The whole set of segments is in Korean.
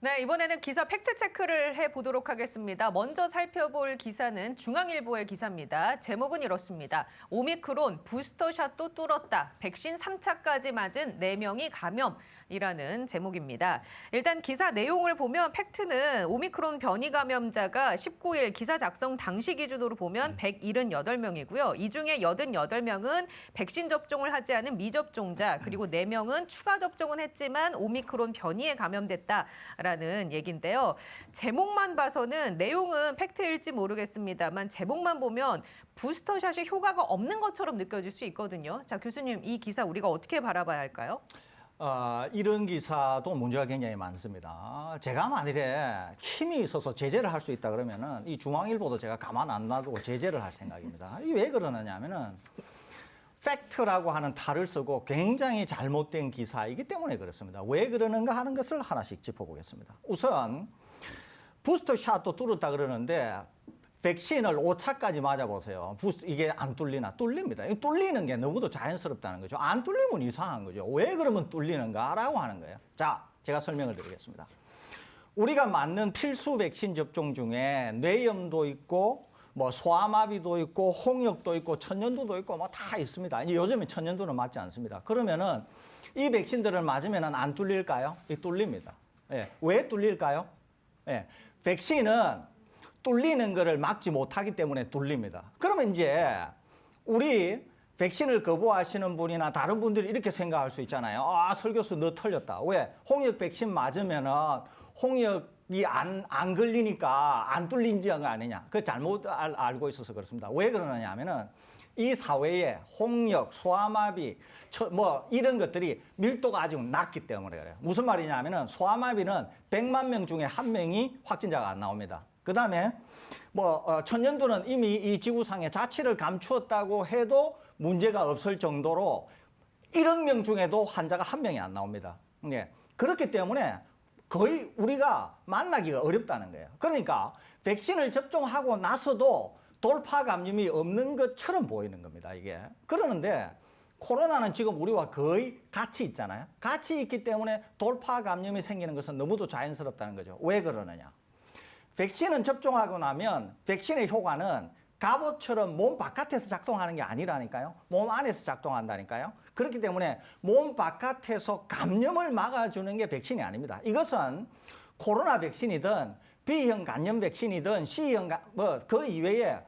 네, 이번에는 기사 팩트체크를 해보도록 하겠습니다. 먼저 살펴볼 기사는 중앙일보의 기사입니다. 제목은 이렇습니다. 오미크론 부스터샷도 뚫었다. 백신 3차까지 맞은 4명이 감염이라는 제목입니다. 일단 기사 내용을 보면 팩트는 오미크론 변이 감염자가 19일 기사 작성 당시 기준으로 보면 178명이고요. 이 중에 88명은 백신 접종을 하지 않은 미접종자, 그리고 4명은 추가 접종은 했지만 오미크론 변이에 감염됐다라는 얘기인데요. 제목만 봐서는 내용은 팩트일지 모르겠습니다만 제목만 보면 부스터샷이 효과가 없는 것처럼 느껴질 수 있거든요. 자, 교수님, 이 기사 우리가 어떻게 바라봐야 할까요? 이런 기사도 문제가 굉장히 많습니다. 제가 만일에 힘이 있어서 제재를 할 수 있다 그러면은 이 중앙일보도 제가 가만 안 놔두고 제재를 할 생각입니다. 이게 왜 그러느냐 하면은 팩트라고 하는 탈을 쓰고 굉장히 잘못된 기사이기 때문에 그렇습니다. 왜 그러는가 하는 것을 하나씩 짚어보겠습니다. 우선 부스터샷도 뚫었다 그러는데 백신을 5차까지 맞아보세요. 이게 안 뚫리나? 뚫립니다. 뚫리는 게 너무도 자연스럽다는 거죠. 안 뚫리면 이상한 거죠. 왜 그러면 뚫리는가라고 하는 거예요. 자, 제가 설명을 드리겠습니다. 우리가 맞는 필수 백신 접종 중에 뇌염도 있고 소아마비도 있고 홍역도 있고 천연두도 있고 다 있습니다. 요즘에 천연두는 맞지 않습니다. 그러면은 이 백신들을 맞으면 안 뚫릴까요? 뚫립니다. 예. 왜 뚫릴까요? 예. 백신은 뚫리는 것을 막지 못하기 때문에 뚫립니다. 그러면 이제 우리 백신을 거부하시는 분이나 다른 분들이 이렇게 생각할 수 있잖아요. 설 교수 너 틀렸다. 왜? 홍역 백신 맞으면은 홍역이 안 걸리니까 안 뚫린지 거 아니냐. 그 잘못 알고 있어서 그렇습니다. 왜 그러느냐 하면은 이 사회에 홍역, 소아마비, 이런 것들이 밀도가 아직 낮기 때문에 그래요. 무슨 말이냐 하면은 소아마비는 100만 명 중에 1명이 확진자가 안 나옵니다. 그 다음에 천연두는 이미 이 지구상의 자취를 감추었다고 해도 문제가 없을 정도로 1억 명 중에도 환자가 1명이 안 나옵니다. 예. 그렇기 때문에 거의 우리가 만나기가 어렵다는 거예요. 그러니까 백신을 접종하고 나서도 돌파 감염이 없는 것처럼 보이는 겁니다, 이게. 그러는데 코로나는 지금 우리와 거의 같이 있잖아요. 같이 있기 때문에 돌파 감염이 생기는 것은 너무도 자연스럽다는 거죠. 왜 그러느냐? 백신은 접종하고 나면 백신의 효과는 갑옷처럼 몸 바깥에서 작동하는 게 아니라니까요. 몸 안에서 작동한다니까요. 그렇기 때문에 몸 바깥에서 감염을 막아주는 게 백신이 아닙니다. 이것은 코로나 백신이든 B형 간염 백신이든 C형 그 이외에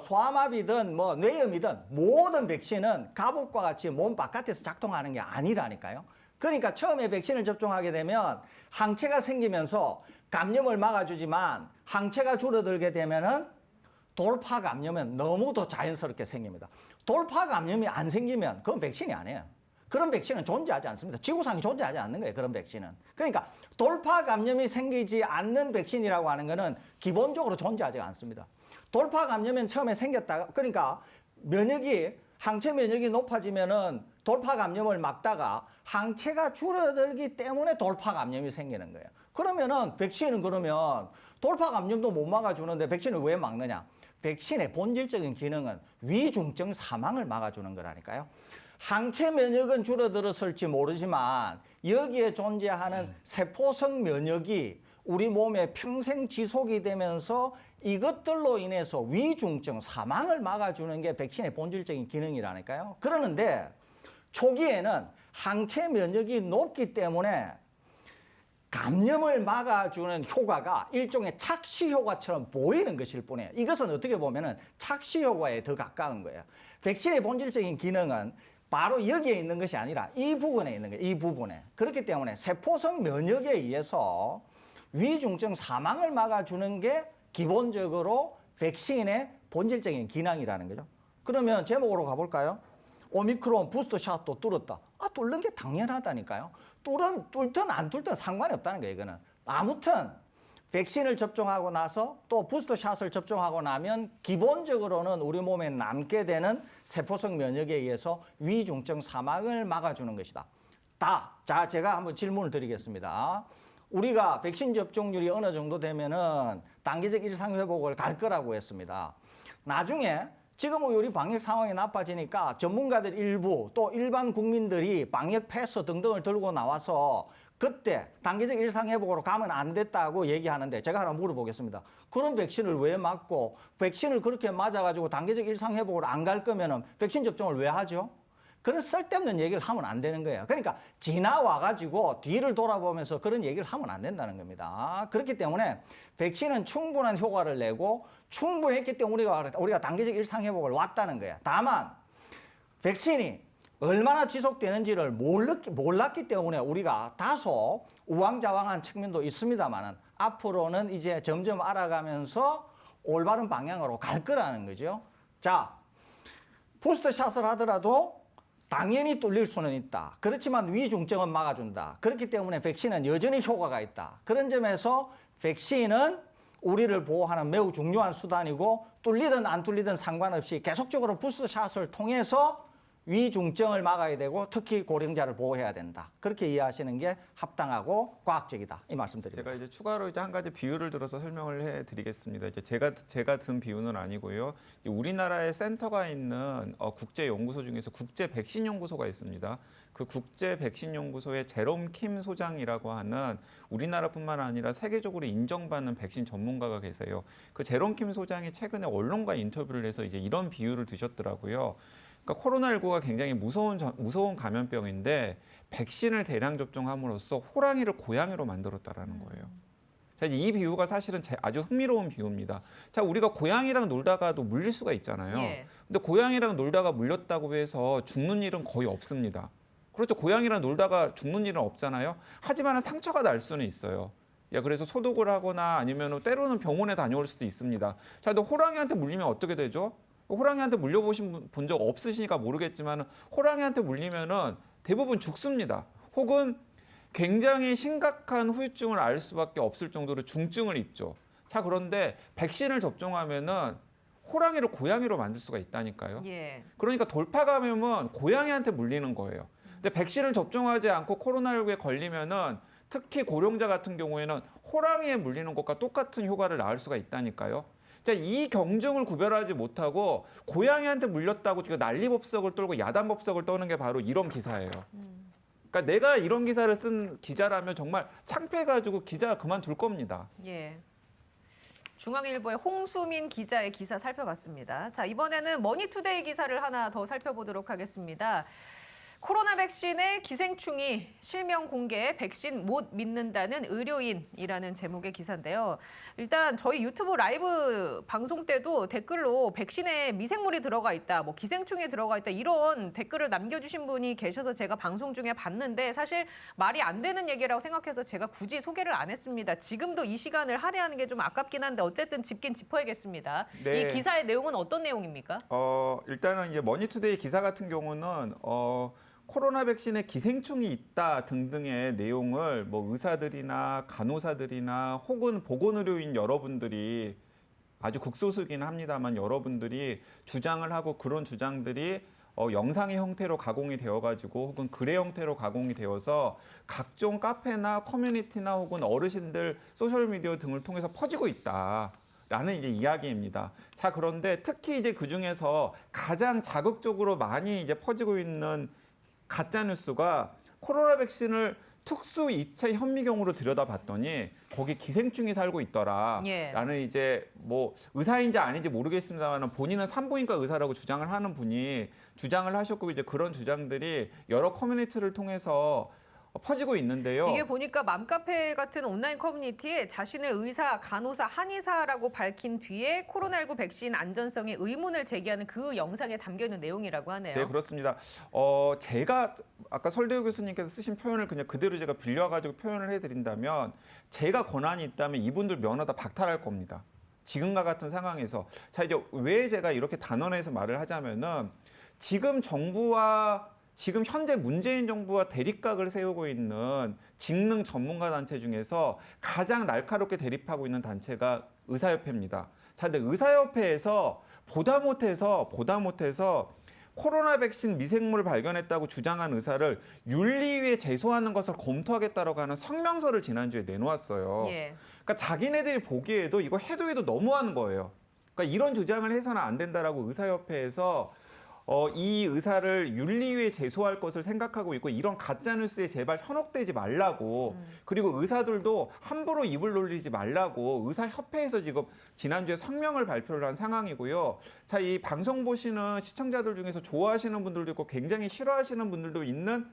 소아마비든 뇌염이든 모든 백신은 갑옷과 같이 몸 바깥에서 작동하는 게 아니라니까요. 그러니까 처음에 백신을 접종하게 되면 항체가 생기면서 감염을 막아주지만 항체가 줄어들게 되면은 돌파 감염은 너무도 자연스럽게 생깁니다. 돌파 감염이 안 생기면 그건 백신이 아니에요. 그런 백신은 존재하지 않습니다. 지구상에 존재하지 않는 거예요, 그런 백신은. 그러니까 돌파 감염이 생기지 않는 백신이라고 하는 거는 기본적으로 존재하지 않습니다. 돌파 감염은 처음에 생겼다가, 그러니까 항체 면역이 높아지면은 돌파 감염을 막다가 항체가 줄어들기 때문에 돌파 감염이 생기는 거예요. 그러면은 백신은 그러면 돌파 감염도 못 막아주는데 백신을 왜 막느냐? 백신의 본질적인 기능은 위중증 사망을 막아주는 거라니까요. 항체 면역은 줄어들었을지 모르지만 여기에 존재하는 세포성 면역이 우리 몸에 평생 지속이 되면서 이것들로 인해서 위중증 사망을 막아주는 게 백신의 본질적인 기능이라니까요. 그러는데 초기에는 항체 면역이 높기 때문에 감염을 막아주는 효과가 일종의 착시 효과처럼 보이는 것일 뿐이에요. 이것은 어떻게 보면 착시 효과에 더 가까운 거예요. 백신의 본질적인 기능은 바로 여기에 있는 것이 아니라 이 부분에 있는 거예요. 이 부분에. 그렇기 때문에 세포성 면역에 의해서 위중증 사망을 막아주는 게 기본적으로 백신의 본질적인 기능이라는 거죠. 그러면 제목으로 가볼까요? 오미크론 부스터샷도 뚫었다. 뚫는 게 당연하다니까요. 뚫든 안 뚫든 상관이 없다는 거예요, 이거는. 아무튼 백신을 접종하고 나서 또 부스터샷을 접종하고 나면 기본적으로는 우리 몸에 남게 되는 세포성 면역에 의해서 위중증 사망을 막아주는 것이다. 자, 제가 한번 질문을 드리겠습니다. 우리가 백신 접종률이 어느 정도 되면은 단기적 일상 회복을 갈 거라고 했습니다. 나중에 지금 우리 방역 상황이 나빠지니까 전문가들 일부 또 일반 국민들이 방역 패스 등등을 들고 나와서 그때 단기적 일상회복으로 가면 안 됐다고 얘기하는데 제가 하나 물어보겠습니다. 그런 백신을 왜 맞고 백신을 그렇게 맞아가지고 단기적 일상회복으로 안 갈 거면은 백신 접종을 왜 하죠? 그런 쓸데없는 얘기를 하면 안 되는 거예요. 그러니까 지나와가지고 뒤를 돌아보면서 그런 얘기를 하면 안 된다는 겁니다. 그렇기 때문에 백신은 충분한 효과를 내고 충분했기 때문에 우리가 단기적 일상회복을 왔다는 거예요. 다만 백신이 얼마나 지속되는지를 몰랐기 때문에 우리가 다소 우왕좌왕한 측면도 있습니다만은 앞으로는 이제 점점 알아가면서 올바른 방향으로 갈 거라는 거죠. 자, 부스터샷을 하더라도 당연히 뚫릴 수는 있다. 그렇지만 위중증은 막아준다. 그렇기 때문에 백신은 여전히 효과가 있다. 그런 점에서 백신은 우리를 보호하는 매우 중요한 수단이고 뚫리든 안 뚫리든 상관없이 계속적으로 부스터샷을 통해서 위중증을 막아야 되고 특히 고령자를 보호해야 된다. 그렇게 이해하시는 게 합당하고 과학적이다. 이 말씀드립니다. 제가 이제 추가로 이제 한 가지 비유를 들어서 설명을 해드리겠습니다. 이제 제가 든 비유는 아니고요. 우리나라에 센터가 있는 국제 연구소 중에서 국제 백신 연구소가 있습니다. 그 국제 백신 연구소의 제롬 킴 소장이라고 하는 우리나라뿐만 아니라 세계적으로 인정받는 백신 전문가가 계세요. 그 제롬 킴 소장이 최근에 언론과 인터뷰를 해서 이제 이런 비유를 드셨더라고요. 그러니까 코로나19가 굉장히 무서운 감염병인데 백신을 대량 접종함으로써 호랑이를 고양이로 만들었다라는 거예요. 자, 이 비유가 사실은 아주 흥미로운 비유입니다. 자, 우리가 고양이랑 놀다가도 물릴 수가 있잖아요. 예. 근데 고양이랑 놀다가 물렸다고 해서 죽는 일은 거의 없습니다. 그렇죠. 고양이랑 놀다가 죽는 일은 없잖아요. 하지만 상처가 날 수는 있어요. 그래서 소독을 하거나 아니면 때로는 병원에 다녀올 수도 있습니다. 자, 근데 호랑이한테 물리면 어떻게 되죠? 호랑이한테 물려보신 본 적 없으시니까 모르겠지만 호랑이한테 물리면은 대부분 죽습니다. 혹은 굉장히 심각한 후유증을 앓을 수밖에 없을 정도로 중증을 입죠. 자, 그런데 백신을 접종하면은 호랑이를 고양이로 만들 수가 있다니까요. 예. 그러니까 돌파 감염은 고양이한테 물리는 거예요. 근데 백신을 접종하지 않고 코로나19에 걸리면은 특히 고령자 같은 경우에는 호랑이에 물리는 것과 똑같은 효과를 낳을 수가 있다니까요. 자, 이 경중을 구별하지 못하고 고양이한테 물렸다고 난리법석을 떨고 야단법석을 떠는 게 바로 이런 기사예요. 그러니까 내가 이런 기사를 쓴 기자라면 정말 창피해가지고 기자 그만둘 겁니다. 예. 중앙일보의 홍수민 기자의 기사 살펴봤습니다. 자, 이번에는 머니투데이 기사를 하나 더 살펴보도록 하겠습니다. 코로나 백신의 기생충이 실명 공개, 백신 못 믿는다는 의료인이라는 제목의 기사인데요. 일단 저희 유튜브 라이브 방송 때도 댓글로 백신에 미생물이 들어가 있다, 뭐 기생충이 들어가 있다 이런 댓글을 남겨주신 분이 계셔서 제가 방송 중에 봤는데 사실 말이 안 되는 얘기라고 생각해서 제가 굳이 소개를 안 했습니다. 지금도 이 시간을 할애하는 게 좀 아깝긴 한데 어쨌든 짚긴 짚어야겠습니다. 네. 이 기사의 내용은 어떤 내용입니까? 일단은 이제 머니투데이 기사 같은 경우는 코로나 백신에 기생충이 있다 등등의 내용을 뭐 의사들이나 간호사들이나 혹은 보건의료인 여러분들이 아주 극소수긴 합니다만 여러분들이 주장을 하고 그런 주장들이 영상의 형태로 가공이 되어가지고 혹은 글의 형태로 가공이 되어서 각종 카페나 커뮤니티나 혹은 어르신들 소셜미디어 등을 통해서 퍼지고 있다. 라는 이제 이야기입니다. 자, 그런데 특히 이제 그 중에서 가장 자극적으로 많이 이제 퍼지고 있는 가짜 뉴스가 코로나 백신을 특수 입체 현미경으로 들여다봤더니 거기 기생충이 살고 있더라. 예. 라는 이제 뭐 의사인지 아닌지 모르겠습니다만 본인은 산부인과 의사라고 주장을 하는 분이 주장을 하셨고 이제 그런 주장들이 여러 커뮤니티를 통해서 퍼지고 있는데요. 이게 보니까 맘카페 같은 온라인 커뮤니티에 자신을 의사, 간호사, 한의사라고 밝힌 뒤에 코로나19 백신 안전성에 의문을 제기하는 그 영상에 담겨있는 내용이라고 하네요. 네, 그렇습니다. 제가 아까 설대우 교수님께서 쓰신 표현을 그냥 그대로 제가 빌려가지고 표현을 해드린다면 제가 권한이 있다면 이분들 면허 다 박탈할 겁니다. 지금과 같은 상황에서. 자, 이제 왜 제가 이렇게 단언해서 말을 하자면은 지금 현재 문재인 정부와 대립각을 세우고 있는 직능 전문가 단체 중에서 가장 날카롭게 대립하고 있는 단체가 의사협회입니다. 자, 근데 의사협회에서 보다 못해서 코로나 백신 미생물을 발견했다고 주장한 의사를 윤리위에 제소하는 것을 검토하겠다라고 하는 성명서를 지난주에 내놓았어요. 예. 그러니까 자기네들이 보기에도 이거 해도 너무하는 거예요. 그러니까 이런 주장을 해서는 안 된다라고 의사협회에서 이 의사를 윤리위에 제소할 것을 생각하고 있고 이런 가짜 뉴스에 제발 현혹되지 말라고 그리고 의사들도 함부로 입을 놀리지 말라고 의사협회에서 지금 지난주에 성명을 발표를 한 상황이고요. 자, 이 방송 보시는 시청자들 중에서 좋아하시는 분들도 있고 굉장히 싫어하시는 분들도 있는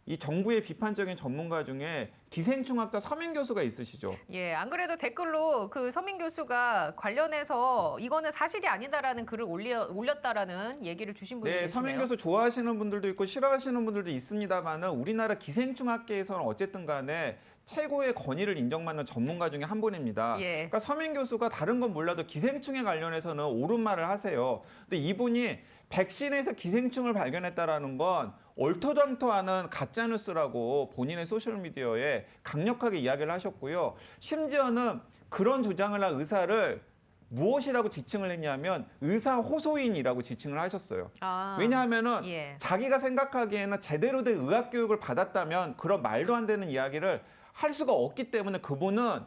이 정부의 비판적인 전문가 중에 기생충학자 서민 교수가 있으시죠. 예, 안 그래도 댓글로 그 서민 교수가 관련해서 이거는 사실이 아니다라는 글을 올렸다라는 얘기를 주신 분이 네, 계시네요. 서민 교수 좋아하시는 분들도 있고 싫어하시는 분들도 있습니다만은 우리나라 기생충학계에서는 어쨌든 간에 최고의 권위를 인정받는 전문가 중에 한 분입니다. 예. 그러니까 서민 교수가 다른 건 몰라도 기생충에 관련해서는 옳은 말을 하세요. 근데 이분이 백신에서 기생충을 발견했다라는 건 얼토당토하는 가짜뉴스라고 본인의 소셜미디어에 강력하게 이야기를 하셨고요. 심지어는 그런 주장을 한 의사를 무엇이라고 지칭을 했냐면 의사 호소인이라고 지칭을 하셨어요. 왜냐하면은 예. 자기가 생각하기에는 제대로 된 의학 교육을 받았다면 그런 말도 안 되는 이야기를 할 수가 없기 때문에 그분은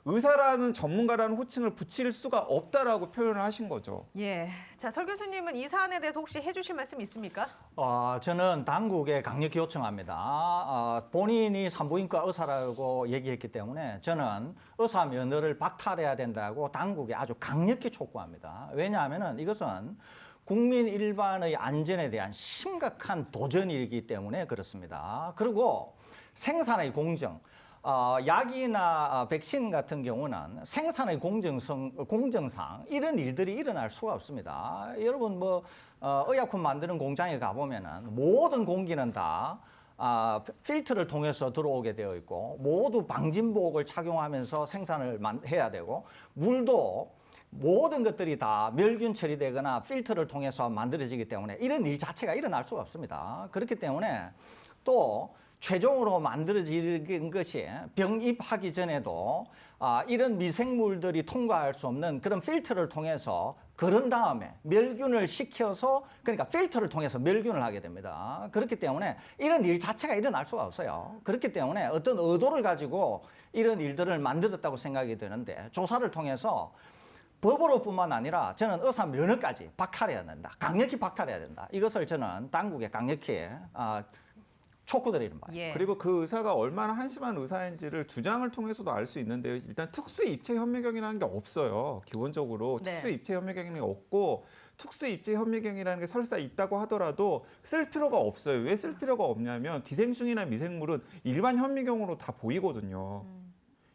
의사라는 전문가라는 호칭을 붙일 수가 없다라고 표현을 하신 거죠. 예. 자, 설 교수님은 이 사안에 대해서 혹시 해주실 말씀 있습니까? 저는 당국에 강력히 요청합니다. 본인이 산부인과 의사라고 얘기했기 때문에 저는 의사 면허를 박탈해야 된다고 당국에 아주 강력히 촉구합니다. 왜냐하면 이것은 국민 일반의 안전에 대한 심각한 도전이기 때문에 그렇습니다. 그리고 생산의 공정, 약이나 백신 같은 경우는 생산의 공정상 이런 일들이 일어날 수가 없습니다. 여러분 의약품 만드는 공장에 가보면은 모든 공기는 다 필터를 통해서 들어오게 되어 있고 모두 방진복을 착용하면서 생산을 해야 되고 물도 모든 것들이 다 멸균 처리되거나 필터를 통해서 만들어지기 때문에 이런 일 자체가 일어날 수가 없습니다. 그렇기 때문에 또 최종으로 만들어진 것이 병입하기 전에도 이런 미생물들이 통과할 수 없는 그런 필터를 통해서 그런 다음에 멸균을 시켜서 그러니까 필터를 통해서 멸균을 하게 됩니다. 그렇기 때문에 이런 일 자체가 일어날 수가 없어요. 그렇기 때문에 어떤 의도를 가지고 이런 일들을 만들었다고 생각이 드는데 조사를 통해서 법으로뿐만 아니라 저는 의사 면허까지 박탈해야 된다. 강력히 박탈해야 된다. 이것을 저는 당국에 강력히 촉구드리는 바입니다. 예. 그리고 그 의사가 얼마나 한심한 의사인지를 주장을 통해서도 알 수 있는데요. 일단 특수 입체 현미경이라는 게 없어요. 기본적으로 네. 특수 입체 현미경이 없고 특수 입체 현미경이라는 게 설사 있다고 하더라도 쓸 필요가 없어요. 왜 쓸 필요가 없냐면 기생충이나 미생물은 일반 현미경으로 다 보이거든요.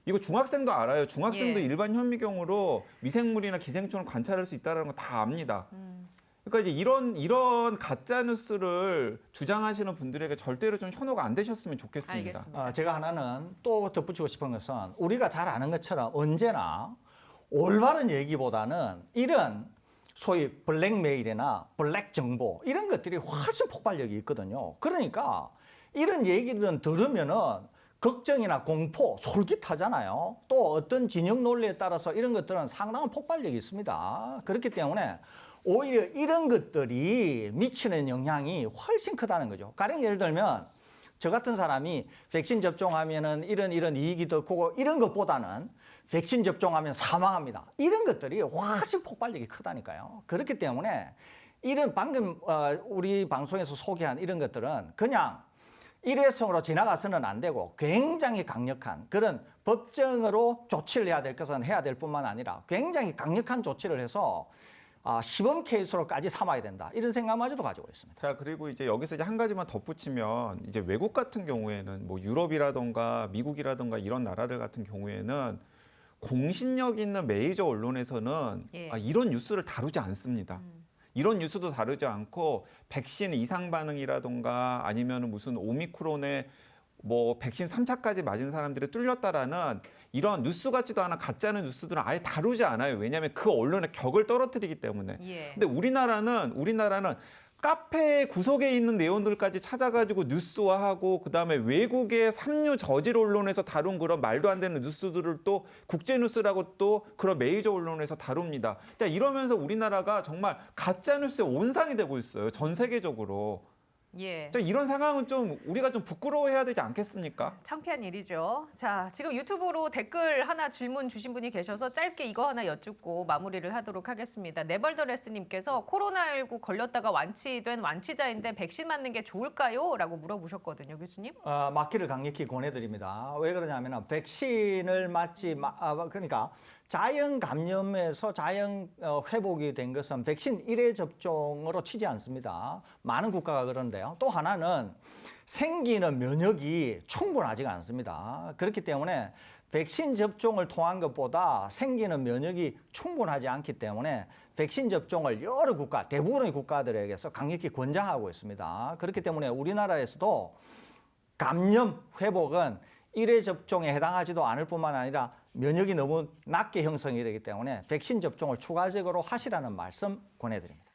이거 중학생도 알아요. 중학생도 예. 일반 현미경으로 미생물이나 기생충을 관찰할 수 있다는 거 다 압니다. 그러니까 이제 이런 가짜 뉴스를 주장하시는 분들에게 절대로 좀 현혹 안 되셨으면 좋겠습니다. 알겠습니다. 제가 하나는 또 덧붙이고 싶은 것은 우리가 잘 아는 것처럼 언제나 올바른 얘기보다는 이런 소위 블랙메일이나 블랙 정보 이런 것들이 훨씬 폭발력이 있거든요. 그러니까 이런 얘기들은 들으면은 걱정이나 공포, 솔깃하잖아요. 또 어떤 진영 논리에 따라서 이런 것들은 상당한 폭발력이 있습니다. 그렇기 때문에 오히려 이런 것들이 미치는 영향이 훨씬 크다는 거죠. 가령 예를 들면 저 같은 사람이 백신 접종하면은 이런 이익이 더 크고 이런 것보다는 백신 접종하면 사망합니다. 이런 것들이 훨씬 폭발력이 크다니까요. 그렇기 때문에 이런 방금 우리 방송에서 소개한 이런 것들은 그냥 일회성으로 지나가서는 안 되고 굉장히 강력한 그런 법정으로 조치를 해야 될 것은 해야 될 뿐만 아니라 굉장히 강력한 조치를 해서 시범 케이스로까지 삼아야 된다. 이런 생각마저도 가지고 있습니다. 자, 그리고 이제 여기서 이제 한 가지만 덧붙이면 이제 외국 같은 경우에는 뭐 유럽이라던가 미국이라던가 이런 나라들 같은 경우에는 공신력 있는 메이저 언론에서는 예. 이런 뉴스를 다루지 않습니다. 이런 뉴스도 다루지 않고 백신 이상 반응이라던가 아니면 무슨 오미크론에 뭐 백신 3차까지 맞은 사람들이 뚫렸다라는 이런 뉴스 같지도 않은 가짜는 뉴스들은 아예 다루지 않아요. 왜냐하면 그 언론의 격을 떨어뜨리기 때문에. 예. 근데 우리나라는 카페 구석에 있는 내용들까지 찾아가지고 뉴스화하고 그다음에 외국의 삼류 저질 언론에서 다룬 그런 말도 안 되는 뉴스들을 또 국제 뉴스라고 또 그런 메이저 언론에서 다룹니다. 자, 이러면서 우리나라가 정말 가짜 뉴스의 온상이 되고 있어요. 전 세계적으로. 예. 이런 상황은 좀 우리가 좀 부끄러워해야 되지 않겠습니까? 창피한 일이죠. 자, 지금 유튜브로 댓글 하나 질문 주신 분이 계셔서 짧게 이거 하나 여쭙고 마무리를 하도록 하겠습니다. 네벌더레스님께서 코로나19 걸렸다가 완치된 완치자인데 백신 맞는 게 좋을까요? 라고 물어보셨거든요, 교수님. 맞기를 강력히 권해드립니다. 왜 그러냐면 백신을 그러니까 자연 감염에서 자연 회복이 된 것은 백신 1회 접종으로 치지 않습니다. 많은 국가가 그런데요. 또 하나는 생기는 면역이 충분하지가 않습니다. 그렇기 때문에 백신 접종을 통한 것보다 생기는 면역이 충분하지 않기 때문에 백신 접종을 여러 국가, 대부분의 국가들에게서 강력히 권장하고 있습니다. 그렇기 때문에 우리나라에서도 감염 회복은 1회 접종에 해당하지도 않을 뿐만 아니라 면역이 너무 낮게 형성이 되기 때문에 백신 접종을 추가적으로 하시라는 말씀 권해드립니다.